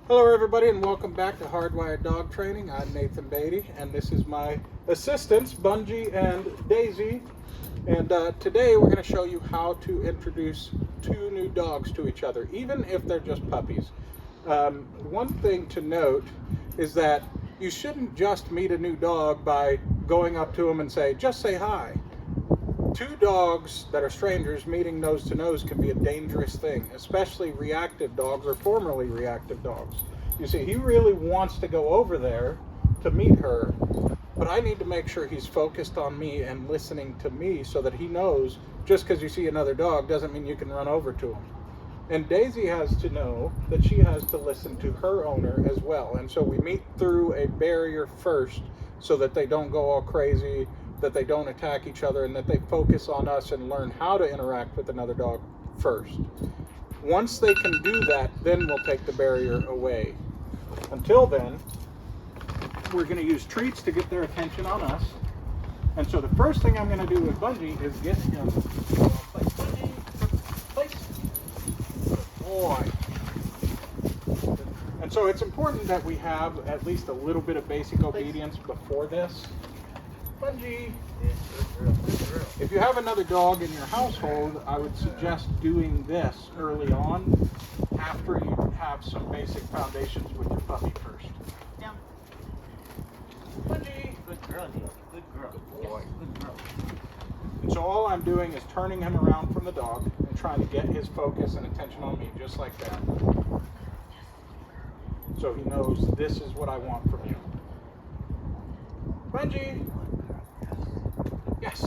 Hello everybody and welcome back to Hardwired Dog Training. I'm Nathan Beatty and this is my assistants Bungie and Daisy, and today we're going to show you how to introduce two new dogs to each other, even if they're just puppies. One thing to note is that you shouldn't just meet a new dog by going up to them and just say hi. Two dogs that are strangers meeting nose to nose can be a dangerous thing, especially reactive dogs or formerly reactive dogs. You see, he really wants to go over there to meet her, but I need to make sure he's focused on me and listening to me so that he knows just because you see another dog doesn't mean you can run over to him. And Daisy has to know that she has to listen to her owner as well. And so we meet through a barrier first so that they don't go all crazy, that they don't attack each other, and that they focus on us and learn how to interact with another dog first. Once they can do that, then we'll take the barrier away. Until then, we're going to use treats to get their attention on us. And so the first thing I'm going to do with Bungie is get him. Place, Bungie, place. Good boy. And so it's important that we have at least a little bit of basic obedience before this. Bungie. If you have another dog in your household, I would suggest doing this early on after you have some basic foundations with your puppy first. Down. Bungie. Good girl, Neil. Good girl. Good boy. Yes, good girl. And so all I'm doing is turning him around from the dog and trying to get his focus and attention on me, just like that. So he knows this is what I want from you. Bungie. Yes.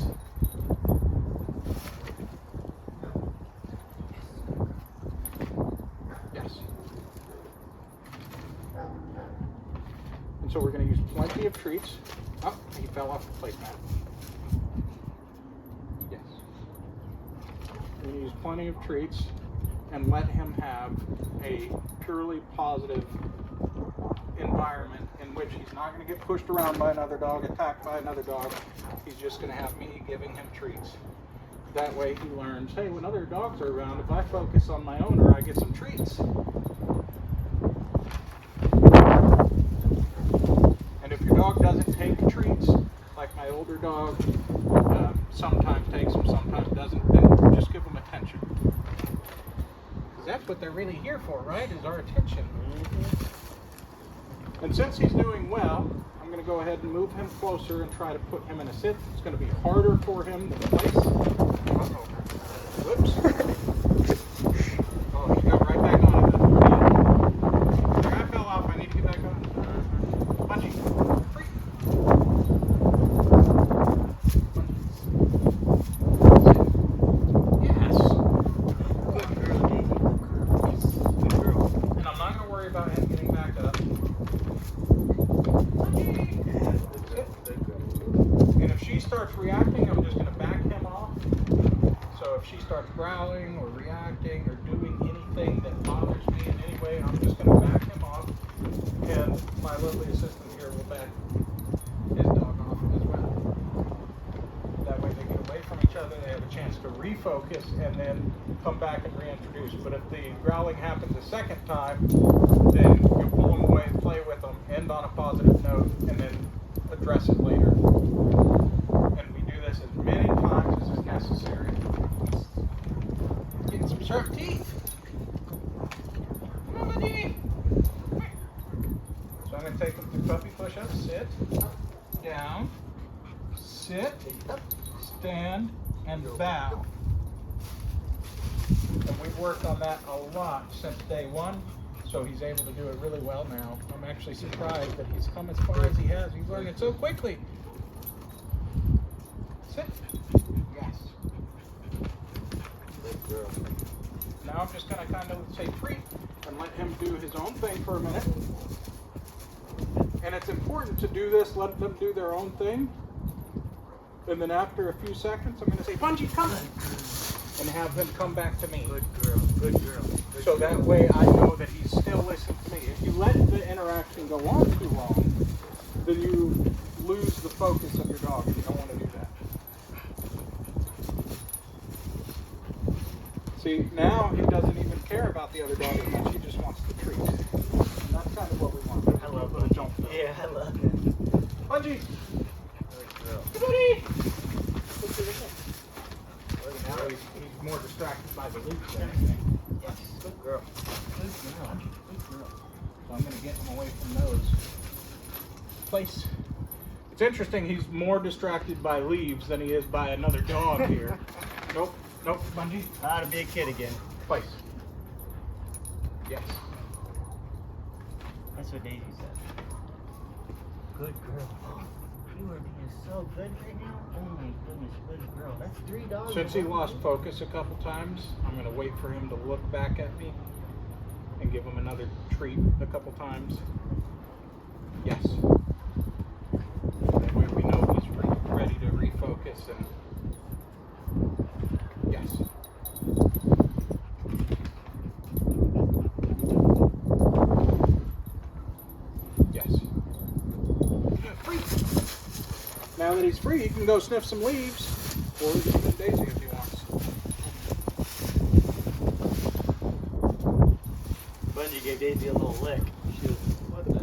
Yes. And so we're going to use plenty of treats. Oh, he fell off the placemat. Yes. We're going to use plenty of treats and let him have a purely positive environment in which he's not going to get pushed around by another dog, attacked by another dog. He's just going to have me giving him treats. That way he learns, hey, when other dogs are around, if I focus on my owner, I get some treats. And if your dog doesn't take treats, like my older dog, sometimes takes them, sometimes doesn't, then just give them attention. Because that's what they're really here for, right? Is our attention. And since he's doing well, I'm going to go ahead and move him closer and try to put him in a sit. It's going to be harder for him to place. Uh-oh. Whoops. Oh, he got right back on it. There, I fell off. I need to get back on. Bungie. Free. Yes. Good girl, Daisy. Good girl. And I'm not going to worry about him getting back up. And if she starts reacting, I'm just going to back him off. So if she starts growling or reacting or doing anything that bothers me in any way, I'm just going to back him off. And my lovely assistant here will back his dog off as well. That way they get away from each other, they have a chance to refocus and then come back and reintroduce. But if the growling happens a second time, then you pull them away, play with them, end on a positive note, and then address it later. And we do this as many times as is necessary. Getting some sharp teeth. Come on, buddy. So I'm going to take them through puppy push-ups. Sit, down, sit, stand, and bow. And we've worked on that a lot since day one. So he's able to do it really well now. I'm actually surprised that he's come as far as he has. He's learned it so quickly. Sit. Yes. Good girl. Now I'm just going to kind of say free and let him do his own thing for a minute. And it's important to do this, let them do their own thing. And then after a few seconds, I'm going to say, Bungie, come! And have him come back to me. Good girl. Good girl. Good So girl. that way I know that he's still listening to me. If you let the interaction go on too long, then you lose the focus of your dog, and you don't want to do that. See, now he doesn't even care about the other dog as much, he just wants the treat. Now Bungie. Good girl. Hey, buddy. Now he's more distracted by the leaf than anything. Yes, good girl. Good girl. Good girl. So I'm going to get him away from those. Place. It's interesting, he's more distracted by leaves than he is by another dog here. Nope, nope, Bungie. Not a big kid again. Place. Yes. That's what Daisy said. Good girl. You are being so good right now. Oh my goodness, good girl. That's 3 dogs. Since he lost focus a couple times, I'm going to wait for him to look back at me and give him another treat a couple times. Yes. That way we know he's ready to refocus and yes. Yes. Free. Now that he's free, he can go sniff some leaves or even Daisy if he wants. Bungie gave Daisy a little lick. She was, what the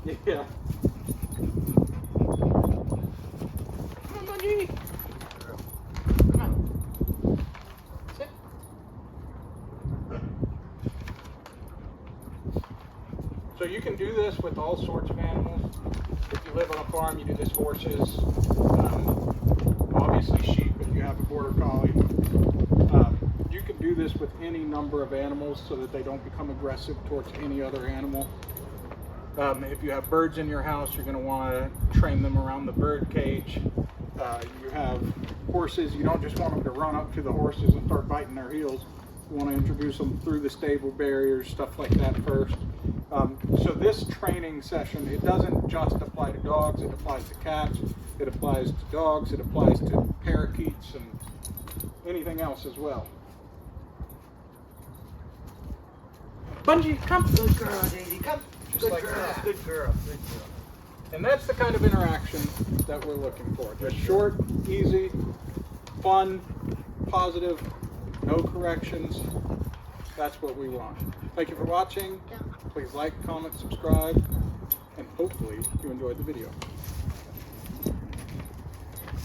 heck? Yeah. Come on, Bungie. Good girl. Come on. Sit. So you can do this with all sorts of animals. If you live on a farm, you do this horses, obviously sheep if you have a border collie. You can do this with any number of animals so that they don't become aggressive towards any other animal. If you have birds in your house, you're going to want to train them around the bird cage. You have horses, you don't just want them to run up to the horses and start biting their heels. You want to introduce them through the stable barriers, stuff like that first. So this training session, it doesn't just apply to dogs, it applies to cats, it applies to dogs, it applies to parakeets and anything else as well. Bungie, come! Good girl, Daisy. Come. Just Good like girl. that. Good girl. Good girl. And that's the kind of interaction that we're looking for. Just short, easy, fun, positive, no corrections. That's what we want. Thank you for watching. Please like, comment, subscribe, and hopefully you enjoyed the video.